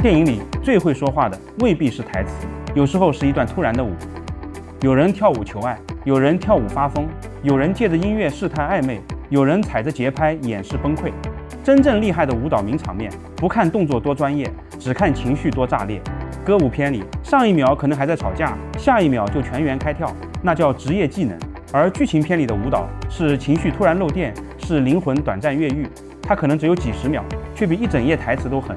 电影里最会说话的未必是台词，有时候是一段突然的舞。有人跳舞求爱，有人跳舞发疯，有人借着音乐试探暧昧，有人踩着节拍掩饰崩溃。真正厉害的舞蹈名场面，不看动作多专业，只看情绪多炸裂。歌舞片里，上一秒可能还在吵架，下一秒就全员开跳，那叫职业技能。而剧情片里的舞蹈是情绪突然漏电，是灵魂短暂越狱，它可能只有几十秒，却比一整页台词都狠。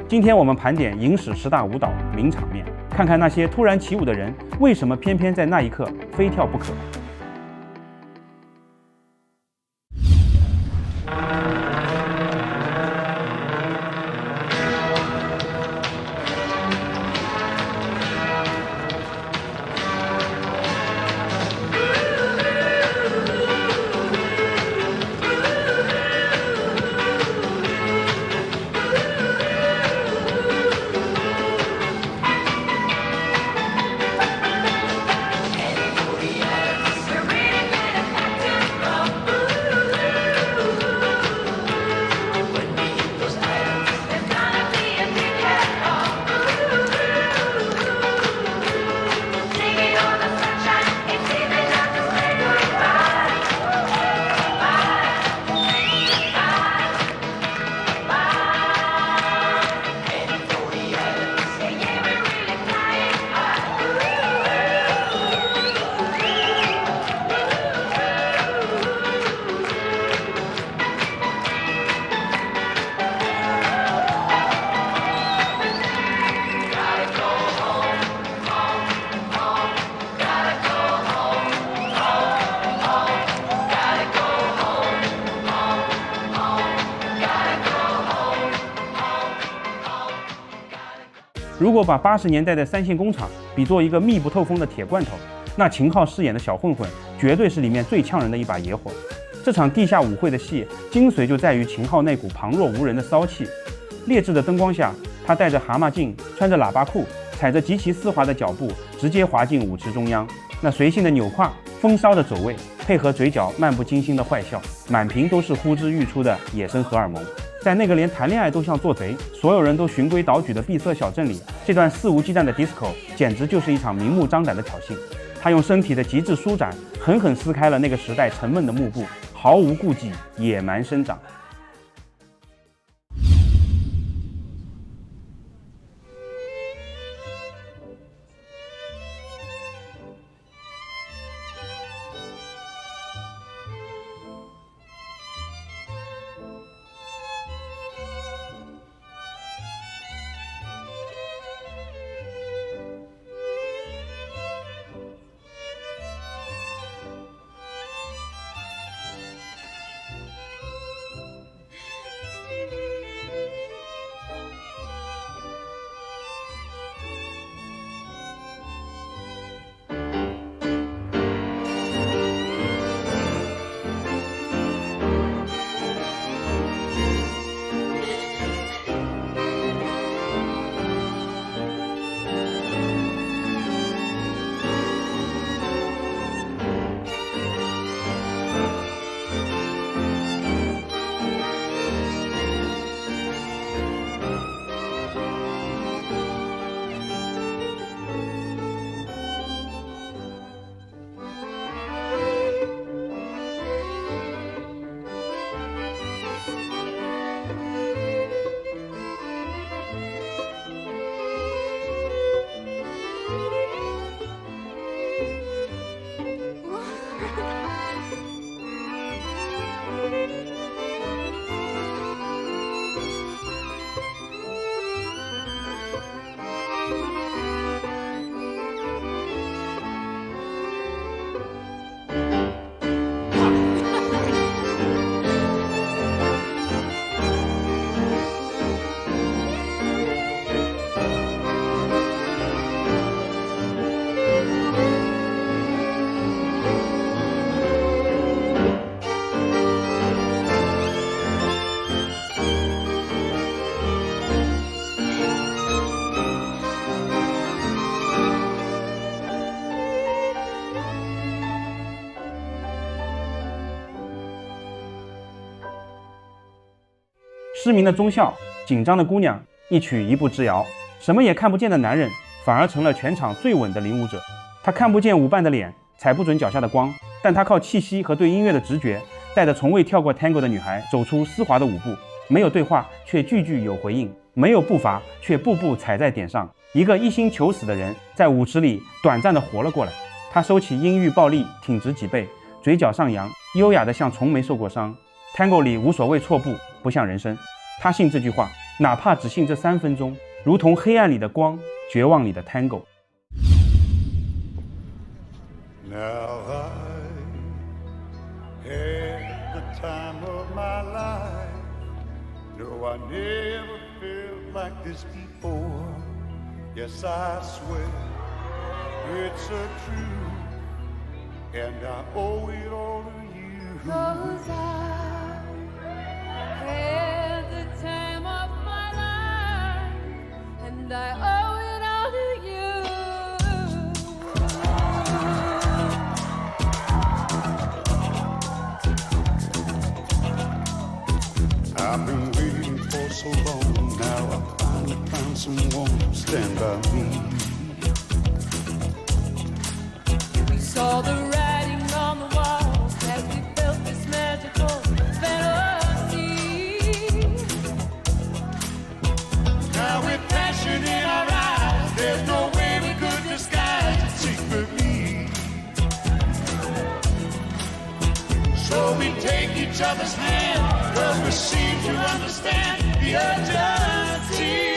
今天我们盘点影史10大舞蹈名场面，看看那些突然起舞的人为什么偏偏在那一刻非跳不可。如果把80年代的三线工厂比作一个密不透风的铁罐头，那秦昊饰演的小混混绝对是里面最呛人的一把野火。这场地下舞会的戏精髓就在于秦昊那股旁若无人的骚气。劣质的灯光下，他戴着蛤蟆镜，穿着喇叭裤，踩着极其丝滑的脚步，直接滑进舞池中央。那随性的扭胯，风骚的走位，配合嘴角漫不经心的坏笑，满屏都是呼之欲出的野生荷尔蒙。在那个连谈恋爱都像做贼，所有人都循规蹈矩的闭塞小镇里，这段肆无忌惮的 disco 简直就是一场明目张胆的挑衅。他用身体的极致舒展，狠狠撕开了那个时代沉闷的幕布，毫无顾忌，野蛮生长。失明的忠孝，紧张的姑娘，一曲一步之遥。什么也看不见的男人，反而成了全场最稳的领舞者。他看不见舞伴的脸，踩不准脚下的光，但他靠气息和对音乐的直觉，带着从未跳过 tango 的女孩走出丝滑的舞步。没有对话，却句句有回应；没有步伐，却步步踩在点上。一个一心求死的人，在舞池里短暂地活了过来。他收起阴郁暴力，挺直脊背，嘴角上扬，优雅得像从没受过伤。Tango 里无所谓错步，不像人生。他信这句话，哪怕只信这3分钟，如同黑暗里的光，绝望里的 Tango。Now I had the time of my life. No, I never felt like this before. Yes, I swear it's a truth, and I owe it all to you. 'Cause I had the time of my life, and I owe it all to you. I've been waiting for so long. Now I finally found someone to stand by me. We saw the writing on the wall as we felt this magical fantasy. Now with passion in our eyes, there's no way we could disguise it secretly. So we take each other's hand, 'cause we seem to understand the urgency.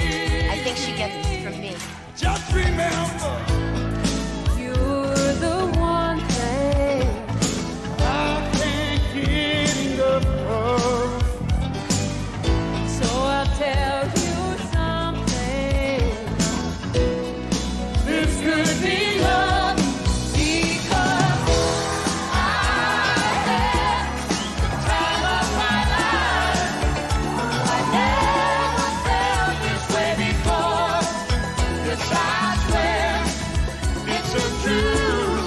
I think she gets it from me. Just remember, You're the one thing I can't get enough of. So I'll tell you something. This could be love, Because I had the time of my life. I never felt this way before. Yes, I swear it's a truth.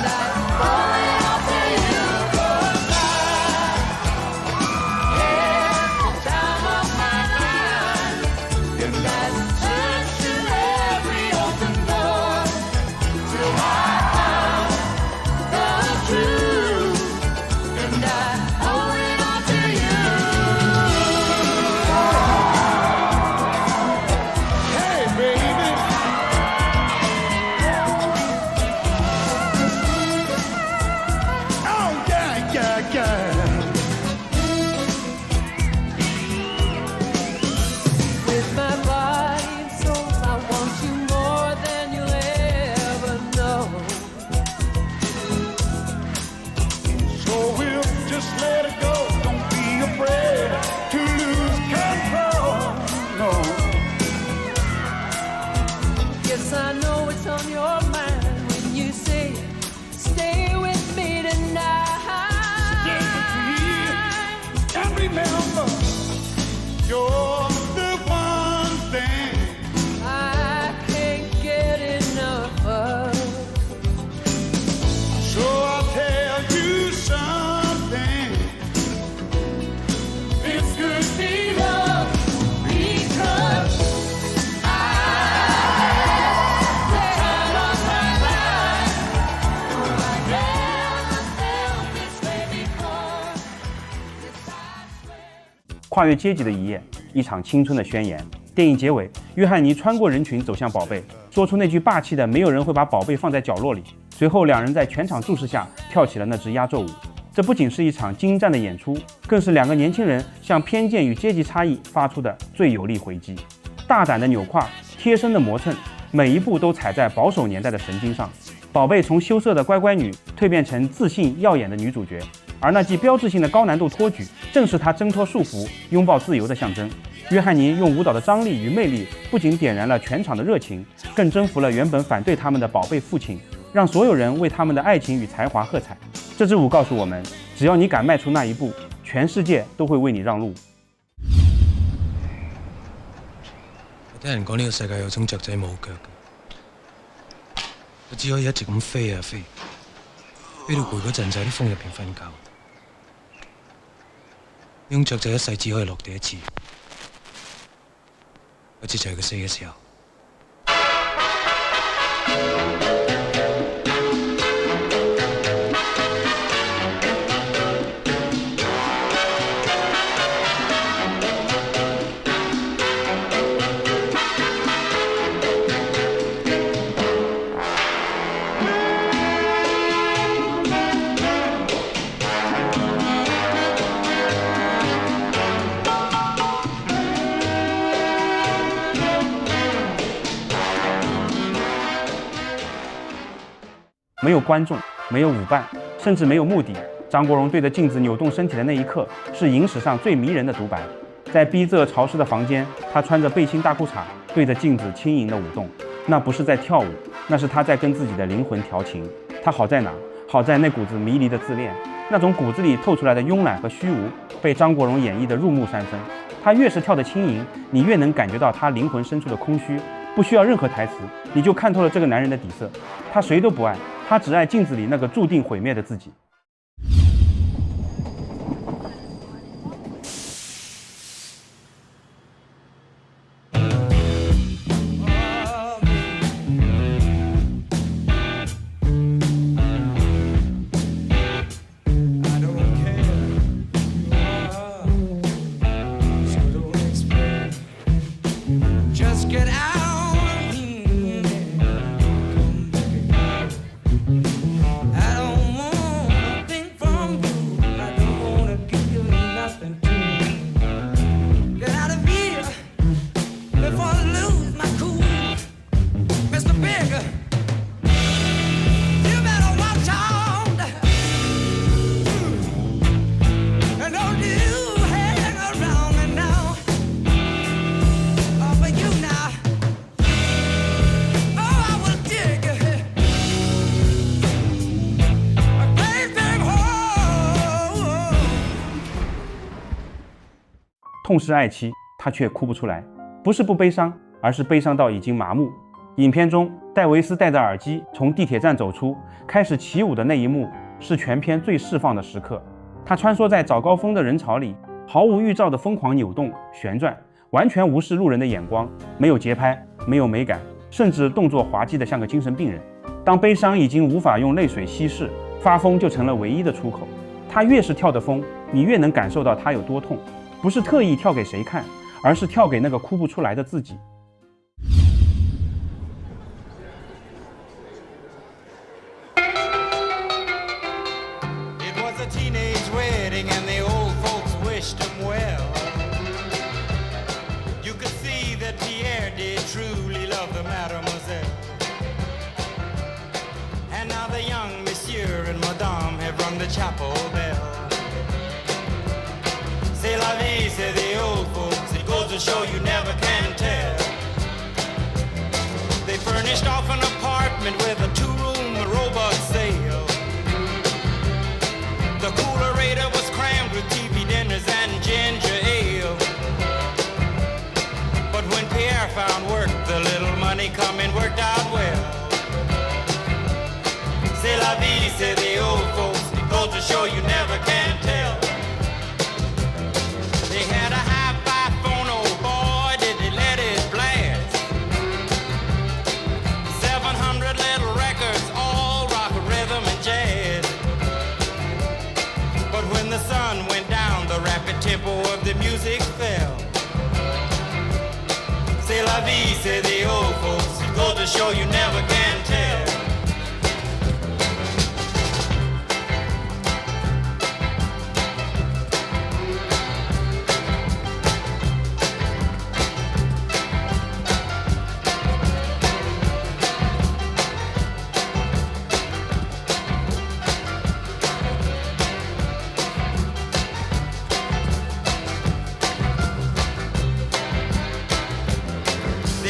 that I owe it all to you. 'Cause I had the time of my life. And As it turns to every open door, till I found the truth, and I owe it all to you. hey, baby. Oh, yeah, yeah, yeah. With my body and soul, I want you more than you'll ever know. So we'll just let it go. Don't be afraid to lose control. No. Yes, I know it's on your mind when you say, stay with me tonight. And remember, you're the one thing I can't get enough of. So I'll tell you something. This could be love, Because I had the time of my life. I never felt this way before. Yes, I swear. 跨越阶级的一夜，一场青春的宣言。电影结尾，约翰尼穿过人群走向宝贝，说出那句霸气的“没有人会把宝贝放在角落里”。随后，两人在全场注视下跳起了那支压轴舞。这不仅是一场精湛的演出，更是两个年轻人向偏见与阶级差异发出的最有力回击。大胆的扭胯，贴身的磨蹭，每一步都踩在保守年代的神经上。宝贝从羞涩的乖乖女蜕变成自信耀眼的女主角，而那记标志性的高难度托举，正是她挣脱束缚、拥抱自由的象征。约翰尼用舞蹈的张力与魅力，不仅点燃了全场的热情，更征服了原本反对他们的宝贝父亲，让所有人为他们的爱情与才华喝彩。这支舞告诉我们，只要你敢迈出那一步，全世界都会为你讓路。我聽人講呢個世界有種雀仔冇腳嘅，佢只可以一直咁飛啊飛，飛到攰嗰陣就喺啲風入邊瞓覺。呢種雀仔一世只可以落地一次。不知就係佢死嘅時候。没有观众，没有舞伴，甚至没有目的。张国荣对着镜子扭动身体的那一刻，是影史上最迷人的独白。在逼仄潮湿的房间，他穿着背心大裤衩，对着镜子轻盈的舞动。那不是在跳舞，那是他在跟自己的灵魂调情。他好在哪？好在那股子迷离的自恋，那种骨子里透出来的慵懒和虚无，被张国荣演绎得入木三分。他越是跳得轻盈，你越能感觉到他灵魂深处的空虚。不需要任何台词，你就看透了这个男人的底色。他谁都不爱，他只爱镜子里那个注定毁灭的自己。痛失爱妻，他却哭不出来，不是不悲伤，而是悲伤到已经麻木。影片中，戴维斯戴着耳机从地铁站走出，开始起舞的那一幕，是全片最释放的时刻。他穿梭在早高峰的人潮里，毫无预兆的疯狂扭动、旋转，完全无视路人的眼光，没有节拍，没有美感，甚至动作滑稽得像个精神病人。当悲伤已经无法用泪水稀释，发疯就成了唯一的出口。他越是跳得疯，你越能感受到他有多痛。不是特意跳给谁看，而是跳给那个哭不出来的自己。It was a teenage wedding and the old folks wished him well. You could see that Pierre did truly love the mademoiselle. And now the young monsieur and madame have rung the chapel bell.C'est la vie, say the old folks. It goes to show you never can tell. They furnished off an apartment with a two-room robot sale. The coolerator was crammed with TV dinners and ginger ale. But when Pierre found work, the little money coming worked out well. C'est la vie, say the old folks. It goes to show you never can tell.They had a hi-fi phone, oh boy, did they let it blast. 700 little records, all rock, rhythm, and jazz. But when the sun went down, the rapid tempo of the music fell. C'est la vie, say the old folks. It goes to show you never can tell.They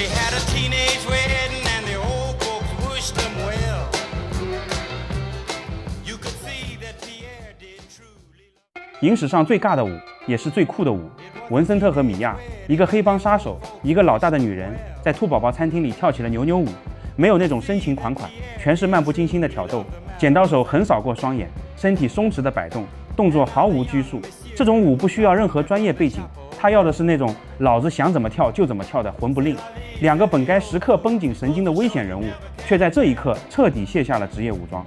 had a teenage wedding and the old folks wished them well. You could see that Pierre did truly love. 影史上最尬的舞，也是最酷的舞。文森特和米娅，一个黑帮杀手，一个老大的女人，在兔宝宝餐厅里跳起了扭扭舞，没有那种深情款款，全是漫不经心的挑逗。剪刀手横扫过双眼，身体松弛的摆动，动作毫无拘束。这种舞不需要任何专业背景，他要的是那种老子想怎么跳就怎么跳的魂不吝。两个本该时刻绷紧神经的危险人物，却在这一刻彻底卸下了职业武装。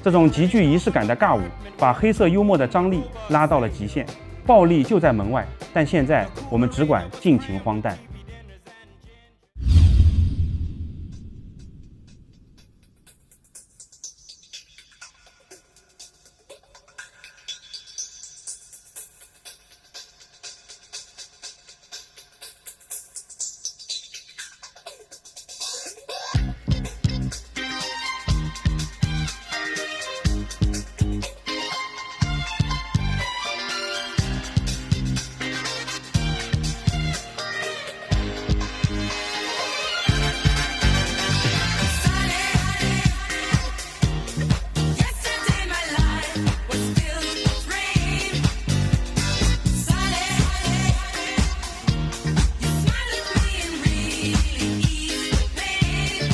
这种极具仪式感的尬舞，把黑色幽默的张力拉到了极限。暴力就在门外，但现在我们只管尽情荒诞。Yesterday my life was filled with rain. Sunny, you smiled at me and really eased the pain.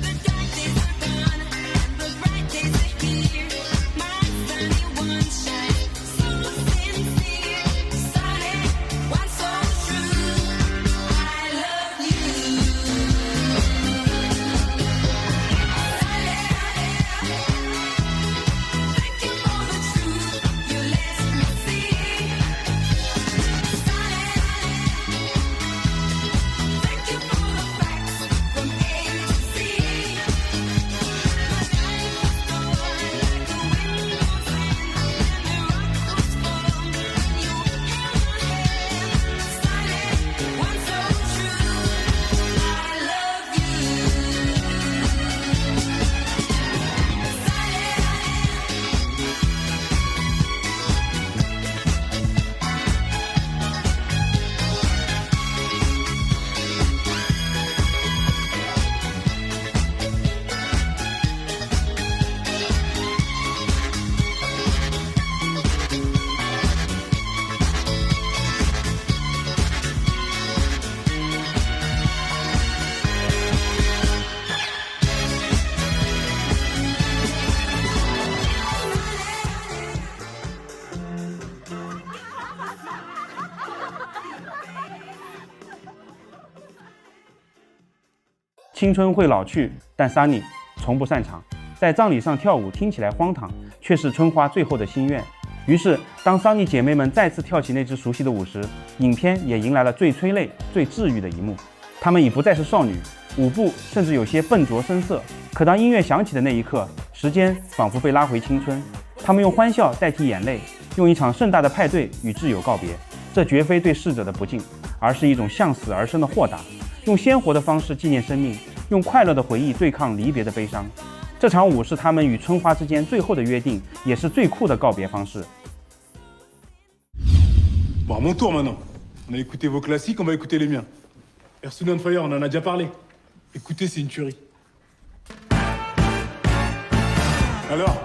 The dark days are gone and the bright days are here. My sunny one shines so sincere. Sunny, one so true. I love you. Thank you for the truth you let me see. Thank you for the facts from A to Z. My life was torn like a window's end, and the rock was formed when you held my hand. Sunny, one so true. I love you. Sunny. 青春会老去，但 Sunny 从不擅长。在葬礼上跳舞听起来荒唐，却是春花最后的心愿。于是，当 Sunny 姐妹们再次跳起那支熟悉的舞时，影片也迎来了最催泪、最治愈的一幕。她们已不再是少女，舞步甚至有些笨拙生涩。可当音乐响起的那一刻，时间仿佛被拉回青春。她们用欢笑代替眼泪，用一场盛大的派对与挚友告别。这绝非对逝者的不敬，而是一种向死而生的豁达。用鲜活的方式纪念生命，用快乐的回忆对抗离别的悲伤。这场舞是他们与春花之间最后的约定，也是最酷的告别方式。 Bon, à mon tour maintenant. On a écouté vos classiques, on va écouter les miens. Earth, Wind & Fire, on en a déjà parlé. Écoutez, c'est une tuerie. Alors,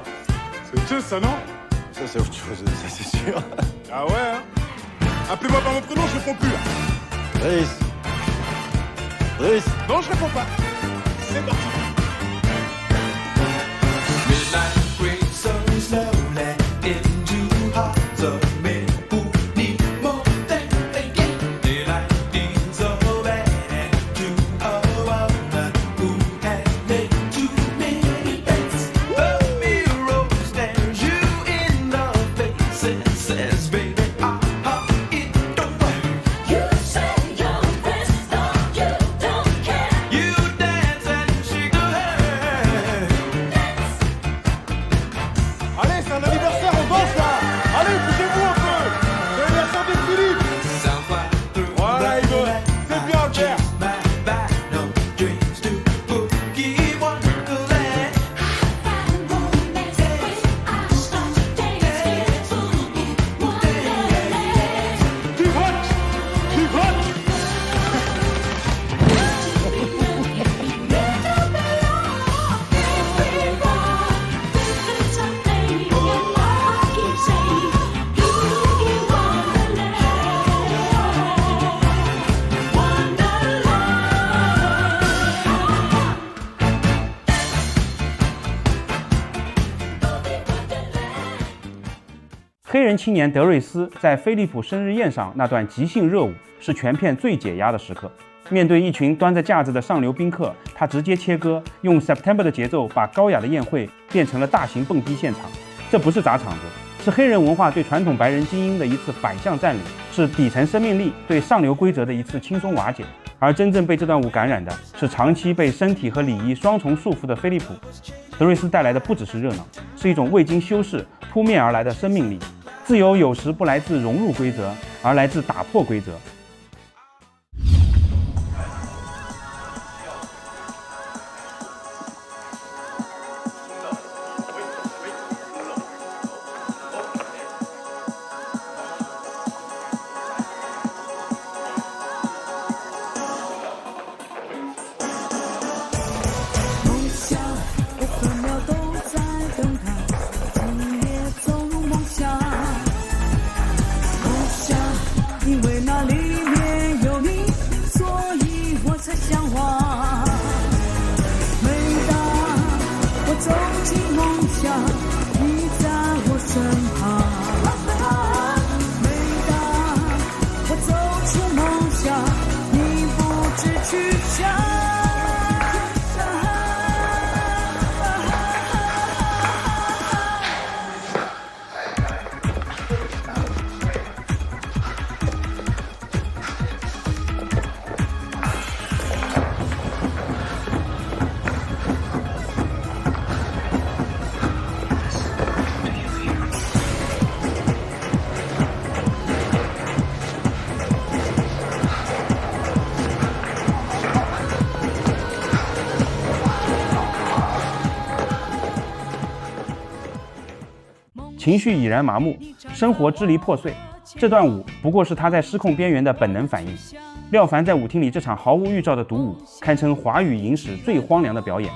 c'est autre chose, ça, non? Ça, c'est autre chose, ça, c'est sûr. Ah ouais, hein? Appelez-moi par mon prénom, je réponds plus, là. Driss. Driss. Non, je réponds pas. C'est parti. Midnight brings so slowly into hearts of men who need more than they get. Daylight needs so bad to a woman who has made too many bets. The mirror stares you in the face and says, baby, it don't work. You say you're best, though you don't care. You dance and shake 黑人青年德瑞斯在菲利普生日宴上那段即兴热舞，是全片最解压的时刻。面对一群端着架子的上流宾客，他直接切割，用 September 的节奏把高雅的宴会变成了大型蹦迪现场。这不是砸场子，是黑人文化对传统白人精英的一次反向占领，是底层生命力对上流规则的一次轻松瓦解。而真正被这段舞感染的是长期被身体和礼仪双重束缚的菲利普。德瑞斯带来的不只是热闹，是一种未经修饰扑面而来的生命力。自由有时不来自融入规则，而来自打破规则。情绪已然麻木，生活支离破碎。这段舞不过是他在失控边缘的本能反应。廖凡在舞厅里这场毫无预兆的独舞，堪称华语影史最荒凉的表演。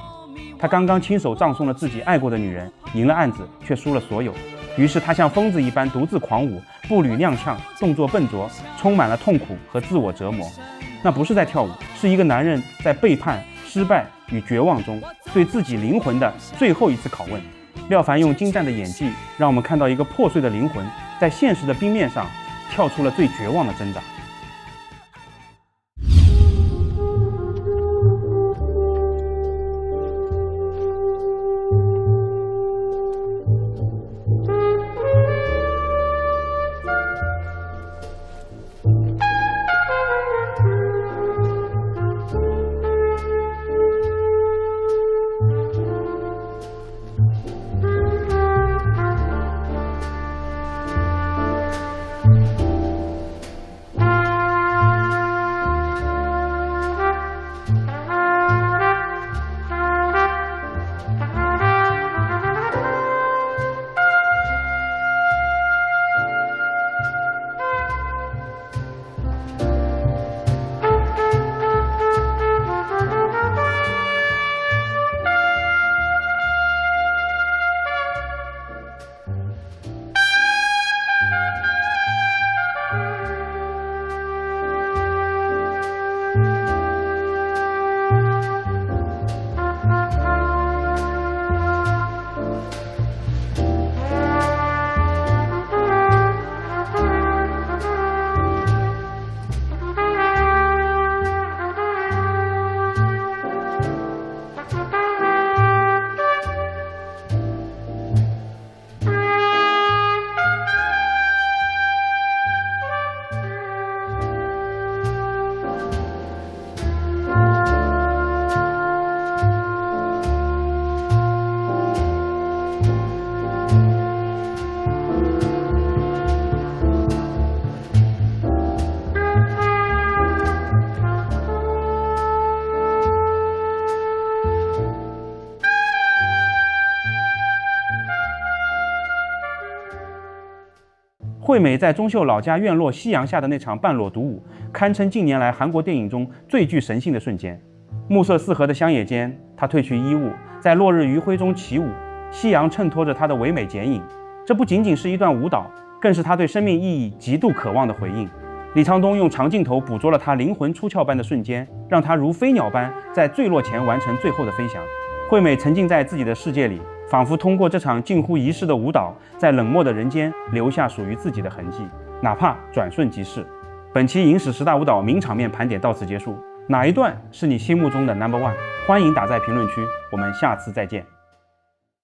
他刚刚亲手葬送了自己爱过的女人，赢了案子，却输了所有。于是他像疯子一般独自狂舞，步履踉跄，动作笨拙，充满了痛苦和自我折磨。那不是在跳舞，是一个男人在背叛、失败与绝望中对自己灵魂的最后一次拷问。廖凡用精湛的演技，让我们看到一个破碎的灵魂在现实的冰面上跳出了最绝望的挣扎。惠美在中秀老家院落夕阳下的那场半裸独舞，堪称近年来韩国电影中最具神性的瞬间。暮色四合的乡野间，她褪去衣物，在落日余晖中起舞，夕阳衬托着她的唯美剪影。这不仅仅是一段舞蹈，更是她对生命意义极度渴望的回应。李沧东用长镜头捕捉了她灵魂出窍般的瞬间，让她如飞鸟般在坠落前完成最后的飞翔。惠美沉浸在自己的世界里，仿佛通过这场近乎仪式的舞蹈，在冷漠的人间留下属于自己的痕迹，哪怕转瞬即逝。本期影史10大舞蹈名场面盘点到此结束，哪一段是你心目中的 No.1？ 欢迎打在评论区，我们下次再见。